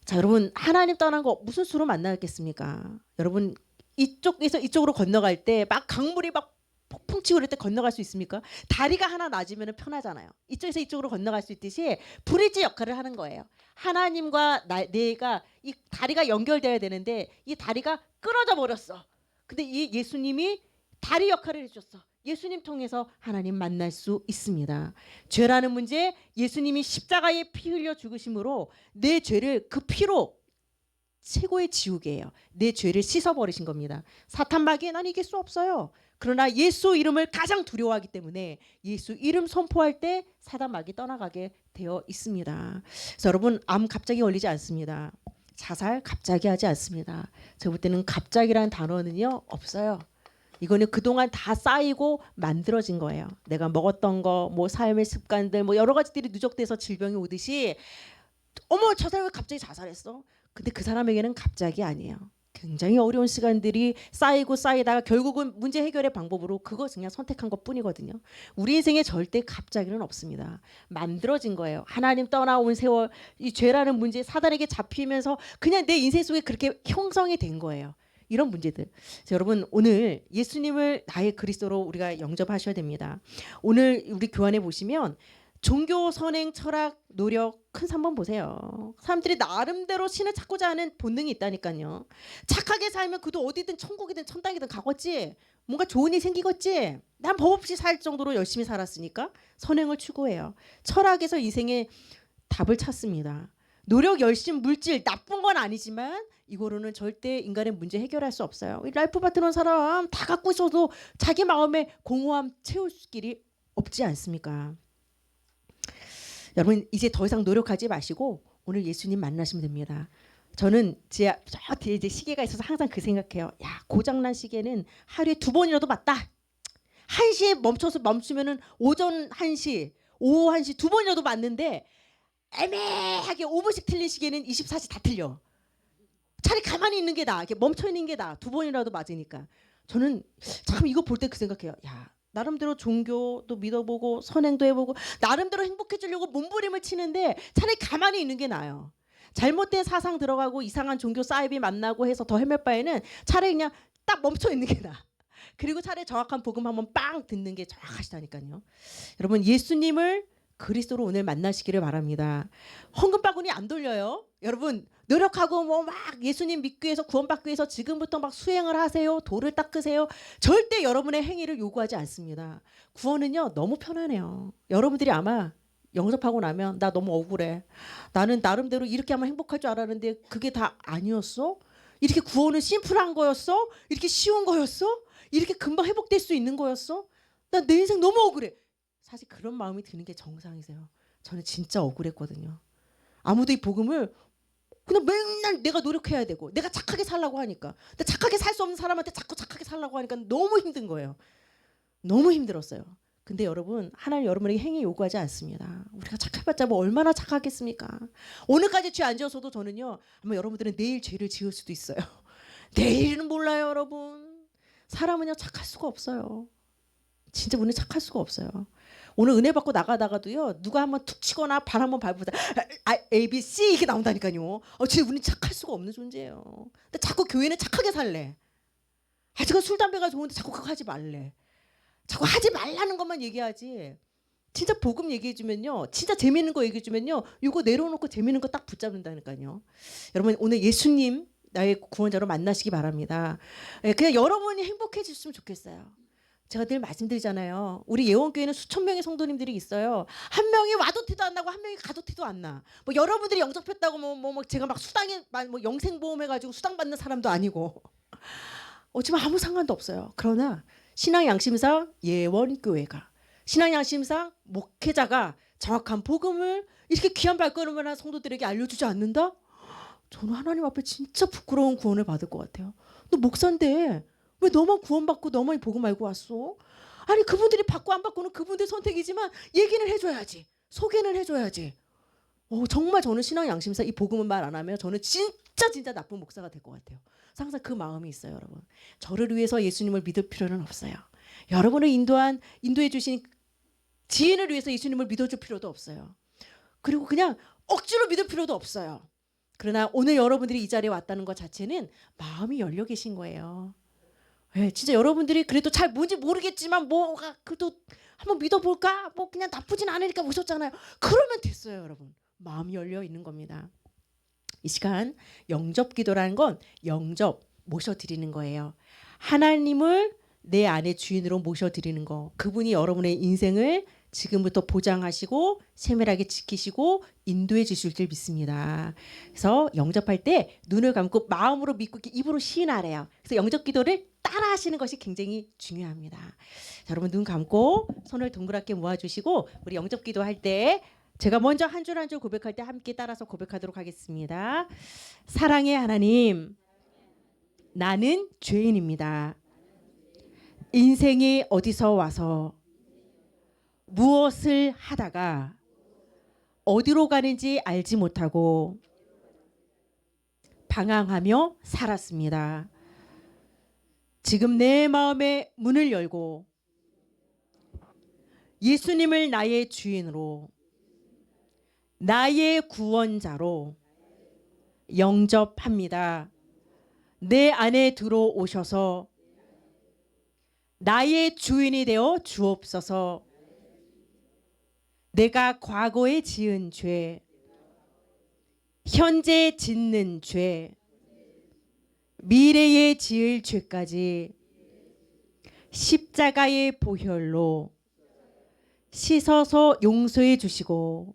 A: 자, 여러분 하나님 떠난 거 무슨 수로 만나겠습니까? 여러분 이쪽에서 이쪽으로 건너갈 때 막 강물이 막 폭풍 치고 그럴 때 건너갈 수 있습니까? 다리가 하나 낮으면 편하잖아요. 이쪽에서 이쪽으로 건너갈 수 있듯이 브리지 역할을 하는 거예요. 하나님과 내가 이 다리가 연결돼야 되는데 이 다리가 끊어져 버렸어. 근데 이 예수님이 다리 역할을 해줬어. 예수님 통해서 하나님 만날 수 있습니다. 죄라는 문제, 예수님이 십자가에 피 흘려 죽으심으로 내 죄를 그 피로 최고의 지우개예요. 내 죄를 씻어버리신 겁니다. 사탄마귀에 난 이길 수 없어요. 그러나 예수 이름을 가장 두려워하기 때문에 예수 이름 선포할 때 사탄마귀 떠나가게 되어 있습니다. 그래서 여러분 암 갑자기 걸리지 않습니다. 자살 갑자기 하지 않습니다. 제가 볼 때는 갑자기라는 단어는요 없어요. 이거는 그동안 다 쌓이고 만들어진 거예요. 내가 먹었던 거, 뭐 삶의 습관들, 뭐 여러 가지들이 누적돼서 질병이 오듯이 어머 저 사람이 갑자기 자살했어. 근데 그 사람에게는 갑자기 아니에요. 굉장히 어려운 시간들이 쌓이고 쌓이다가 결국은 문제 해결의 방법으로 그거 그냥 선택한 것뿐이거든요. 우리 인생에 절대 갑자기는 없습니다. 만들어진 거예요. 하나님 떠나온 세월, 이 죄라는 문제 사단에게 잡히면서 그냥 내 인생 속에 그렇게 형성이 된 거예요. 이런 문제들. 여러분 오늘 예수님을 나의 그리스도로 우리가 영접하셔야 됩니다. 오늘 우리 교환에 보시면 종교, 선행, 철학, 노력 큰 3번 보세요. 사람들이 나름대로 신을 찾고자 하는 본능이 있다니까요. 착하게 살면 그도 어디든 천국이든 천당이든 가겠지. 뭔가 좋은 일이 생기겠지. 난 법 없이 살 정도로 열심히 살았으니까 선행을 추구해요. 철학에서 인생의 답을 찾습니다. 노력, 열심, 물질 나쁜 건 아니지만 이거로는 절대 인간의 문제 해결할 수 없어요. 라이프 파트너 사람 다 갖고 있어도 자기 마음의 공허함 채울 길이 없지 않습니까? 여러분 이제 더 이상 노력하지 마시고 오늘 예수님 만나시면 됩니다. 저는 저 뒤에 이제 시계가 있어서 항상 그 생각해요. 야, 고장난 시계는 하루에 2번이라도 맞다. 1시에 멈추면은 오전 1시, 오후 1시 2번이라도 맞는데 애매하게 5분씩 틀린 시계는 24시 다 틀려. 차라리 가만히 있는 게 나아. 이렇게 멈춰 있는 게 나아. 2번이라도 맞으니까. 저는 참 이거 볼 때 그 생각해요. 야, 나름대로 종교도 믿어보고 선행도 해보고 나름대로 행복해지려고 몸부림을 치는데 차라리 가만히 있는 게 나아요. 잘못된 사상 들어가고 이상한 종교 사이비 만나고 해서 더 헤맬 바에는 차라리 그냥 딱 멈춰 있는 게 나아. 그리고 차라리 정확한 복음 한번 빵 듣는 게 정확하시다니까요. 여러분 예수님을 그리스도로 오늘 만나시기를 바랍니다. 헌금 바구니 안 돌려요. 여러분 노력하고 뭐 막 예수님 믿기 위해서 구원받기 위해서 지금부터 막 수행을 하세요. 돌을 닦으세요. 절대 여러분의 행위를 요구하지 않습니다. 구원은요 너무 편하네요. 여러분들이 아마 영접하고 나면 나 너무 억울해. 나는 나름대로 이렇게 하면 행복할 줄 알았는데 그게 다 아니었어? 이렇게 구원은 심플한 거였어? 이렇게 쉬운 거였어? 이렇게 금방 회복될 수 있는 거였어? 난 내 인생 너무 억울해. 사실 그런 마음이 드는 게 정상이세요. 저는 진짜 억울했거든요. 아무도 이 복음을 그냥 맨날 내가 노력해야 되고 내가 착하게 살라고 하니까 근데 착하게 살 수 없는 사람한테 자꾸 착하게 살라고 하니까 너무 힘든 거예요. 너무 힘들었어요. 근데 여러분 하나님 여러분에게 행위 요구하지 않습니다. 우리가 착해봤자 뭐 얼마나 착하겠습니까? 오늘까지 죄 안 지어서도 저는요 아마 여러분들은 내일 죄를 지을 수도 있어요. 내일은 몰라요 여러분. 사람은요 착할 수가 없어요. 진짜 우리는 착할 수가 없어요. 오늘 은혜 받고 나가다가도요 누가 한번 툭 치거나 발 한번 밟으다 A, B, C 이렇게 나온다니까요. 진짜 우리는 착할 수가 없는 존재예요. 근데 자꾸 교회는 착하게 살래. 제가 술 담배가 좋은데 자꾸 그거 하지 말래. 자꾸 하지 말라는 것만 얘기하지. 진짜 복음 얘기해주면요 진짜 재밌는 거 얘기해주면요 이거 내려놓고 재밌는 거 딱 붙잡는다니까요. 여러분 오늘 예수님 나의 구원자로 만나시기 바랍니다. 그냥 여러분이 행복해지셨으면 좋겠어요. 제가 늘 말씀드리잖아요. 우리 예원교회는 수천 명의 성도님들이 있어요. 한 명이 와도 티도 안 나고 한 명이 가도 티도 안 나. 뭐 여러분들이 영접했다고 뭐 제가 막 수당에 뭐 영생보험 해가지고 수당 받는 사람도 아니고 어쩌면 아무 상관도 없어요. 그러나 신앙 양심상 예원교회가 신앙 양심상 목회자가 정확한 복음을 이렇게 귀한 발걸음을 한 성도들에게 알려주지 않는다? 저는 하나님 앞에 진짜 부끄러운 구원을 받을 것 같아요. 너 목사인데 왜 너만 구원받고 너만 이 복음 알고 왔어? 아니 그분들이 받고 안 받고는 그분들 선택이지만 얘기는 해줘야지. 소개는 해줘야지. 정말 저는 신앙 양심상 이 복음은 말 안 하면 저는 진짜 나쁜 목사가 될 것 같아요. 항상 그 마음이 있어요, 여러분. 저를 위해서 예수님을 믿을 필요는 없어요. 여러분을 인도해 주신 지인을 위해서 예수님을 믿어줄 필요도 없어요. 그리고 그냥 억지로 믿을 필요도 없어요. 그러나 오늘 여러분들이 이 자리에 왔다는 것 자체는 마음이 열려 계신 거예요. 네, 진짜 여러분들이 그래도 잘 뭔지 모르겠지만 뭐가 그래도 한번 믿어볼까? 뭐 그냥 나쁘진 않으니까 오셨잖아요. 그러면 됐어요, 여러분. 마음이 열려 있는 겁니다. 이 시간 영접 기도라는 건 영접 모셔드리는 거예요. 하나님을 내 안에 주인으로 모셔드리는 거. 그분이 여러분의 인생을 지금부터 보장하시고 세밀하게 지키시고 인도해 주실 줄 믿습니다. 그래서 영접할 때 눈을 감고 마음으로 믿고 입으로 시인하래요. 그래서 영접 기도를 따라 하시는 것이 굉장히 중요합니다. 자, 여러분 눈 감고 손을 동그랗게 모아주시고 우리 영접 기도할 때 제가 먼저 한 줄 한 줄 고백할 때 함께 따라서 고백하도록 하겠습니다. 사랑의 하나님, 나는 죄인입니다. 인생이 어디서 와서 무엇을 하다가 어디로 가는지 알지 못하고 방황하며 살았습니다. 지금 내 마음의 문을 열고 예수님을 나의 주인으로 나의 구원자로 영접합니다. 내 안에 들어오셔서 나의 주인이 되어 주옵소서. 내가 과거에 지은 죄, 현재 짓는 죄, 미래에 지을 죄까지 십자가의 보혈로 씻어서 용서해 주시고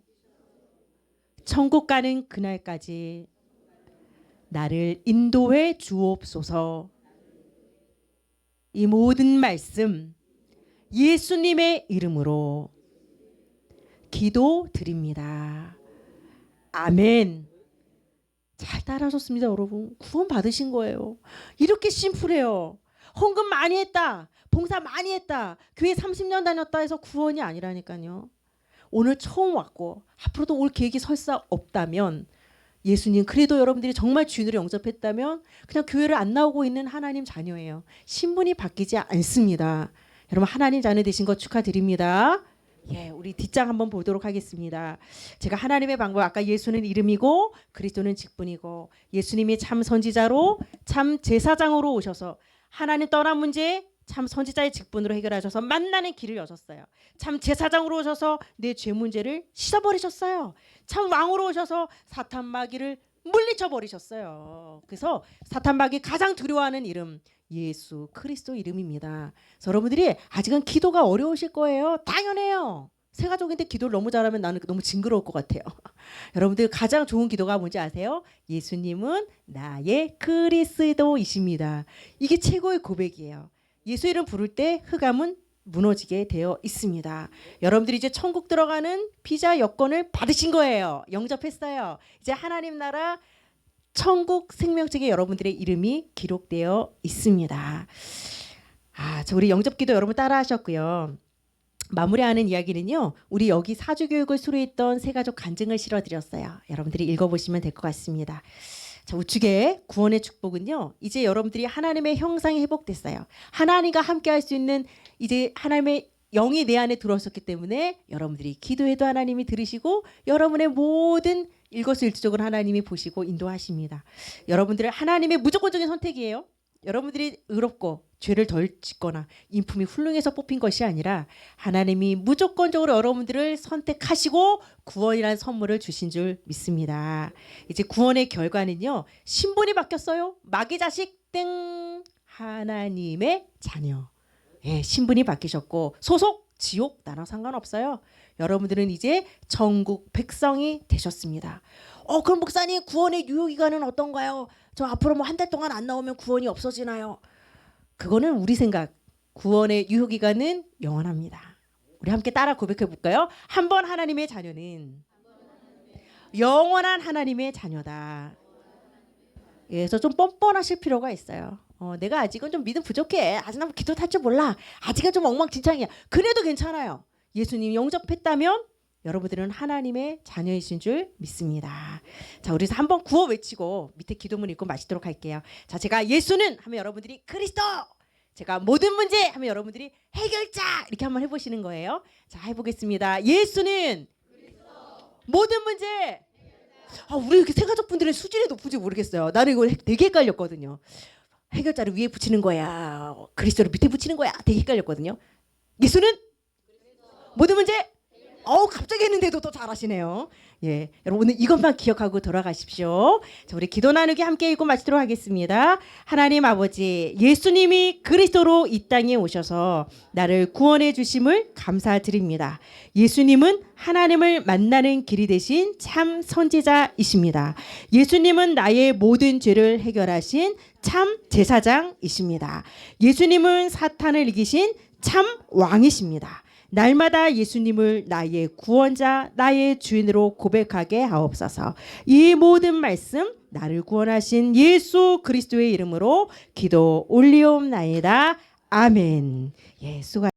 A: 천국 가는 그날까지 나를 인도해 주옵소서. 이 모든 말씀 예수님의 이름으로 기도드립니다. 아멘. 잘 따라하셨습니다, 여러분. 구원 받으신 거예요. 이렇게 심플해요. 헌금 많이 했다, 봉사 많이 했다, 교회 30년 다녔다 해서 구원이 아니라니까요. 오늘 처음 왔고 앞으로도 올 계획이 설사 없다면, 예수님 그래도 여러분들이 정말 주인으로 영접했다면 그냥 교회를 안 나오고 있는 하나님 자녀예요. 신분이 바뀌지 않습니다. 여러분 하나님 자녀 되신 거 축하드립니다. 예, 우리 뒷장 한번 보도록 하겠습니다. 제가 하나님의 방법, 아까 예수는 이름이고 그리스도는 직분이고, 예수님이 참 선지자로 참 제사장으로 오셔서 하나님 떠난 문제 참 선지자의 직분으로 해결하셔서 만나는 길을 여셨어요. 참 제사장으로 오셔서 내 죄 문제를 씻어버리셨어요. 참 왕으로 오셔서 사탄 마귀를 물리쳐 버리셨어요. 그래서 사탄 마귀 가장 두려워하는 이름 예수 그리스도 이름입니다. 그래서 여러분들이 아직은 기도가 어려우실 거예요. 당연해요. 새 가족인데 기도를 너무 잘하면 나는 너무 징그러울 것 같아요. 여러분들 가장 좋은 기도가 뭔지 아세요? 예수님은 나의 그리스도이십니다. 이게 최고의 고백이에요. 예수 이름 부를 때 흑암은 무너지게 되어 있습니다. 여러분들이 이제 천국 들어가는 비자 여권을 받으신 거예요. 영접했어요. 이제 하나님 나라 천국 생명책에 여러분들의 이름이 기록되어 있습니다. 우리 영접기도 여러분 따라하셨고요. 마무리하는 이야기는요, 우리 여기 사주교육을 수료했던 새가족 간증을 실어드렸어요. 여러분들이 읽어보시면 될 것 같습니다. 자, 우측에 구원의 축복은요, 이제 여러분들이 하나님의 형상이 회복됐어요. 하나님과 함께 할 수 있는 이제 하나님의 영이 내 안에 들어왔었기 때문에 여러분들이 기도해도 하나님이 들으시고 여러분의 모든 일거수일투족을 하나님이 보시고 인도하십니다. 여러분들은 하나님의 무조건적인 선택이에요. 여러분들이 의롭고 죄를 덜 짓거나 인품이 훌륭해서 뽑힌 것이 아니라 하나님이 무조건적으로 여러분들을 선택하시고 구원이라는 선물을 주신 줄 믿습니다. 이제 구원의 결과는요, 신분이 바뀌었어요. 마귀 자식 땡, 하나님의 자녀. 예, 신분이 바뀌셨고 소속 지옥 나랑 상관없어요. 여러분들은 이제 천국 백성이 되셨습니다. 그럼 목사님 구원의 유효기간은 어떤가요? 저 앞으로 뭐 한 달 동안 안 나오면 구원이 없어지나요? 그거는 우리 생각. 구원의 유효기간은 영원합니다. 우리 함께 따라 고백해 볼까요? 한 번 하나님의 자녀는 영원한 하나님의 자녀다. 그래서 좀 뻔뻔하실 필요가 있어요. 내가 아직은 좀 믿음 부족해. 아직 난 기도 탈 줄 몰라. 아직은 좀 엉망진창이야. 그래도 괜찮아요. 예수님 영접했다면 여러분들은 하나님의 자녀이신 줄 믿습니다. 자, 우리 한번 구호 외치고 밑에 기도문 읽고 마치도록 할게요. 자, 제가 예수는 하면 여러분들이 그리스도. 제가 모든 문제 하면 여러분들이 해결자. 이렇게 한번 해보시는 거예요. 자, 해보겠습니다. 예수는 그리스도. 모든 문제. 우리 이렇게 세가족분들의 수준이 높은지 모르겠어요. 나는 이거 되게 헷갈렸거든요. 해결자를 위에 붙이는 거야, 그리스도를 밑에 붙이는 거야, 되게 헷갈렸거든요. 예수는 모든 문제. 갑자기 했는데도 더 잘하시네요. 예, 여러분 오늘 이것만 기억하고 돌아가십시오. 자, 우리 기도 나누기 함께 읽고 마치도록 하겠습니다. 하나님 아버지, 예수님이 그리스도로 이 땅에 오셔서 나를 구원해 주심을 감사드립니다. 예수님은 하나님을 만나는 길이 되신 참 선지자이십니다. 예수님은 나의 모든 죄를 해결하신 참 제사장이십니다. 예수님은 사탄을 이기신 참 왕이십니다. 날마다 예수님을 나의 구원자, 나의 주인으로 고백하게 하옵소서. 이 모든 말씀 나를 구원하신 예수 그리스도의 이름으로 기도 올리옵나이다. 아멘. 예, 수고.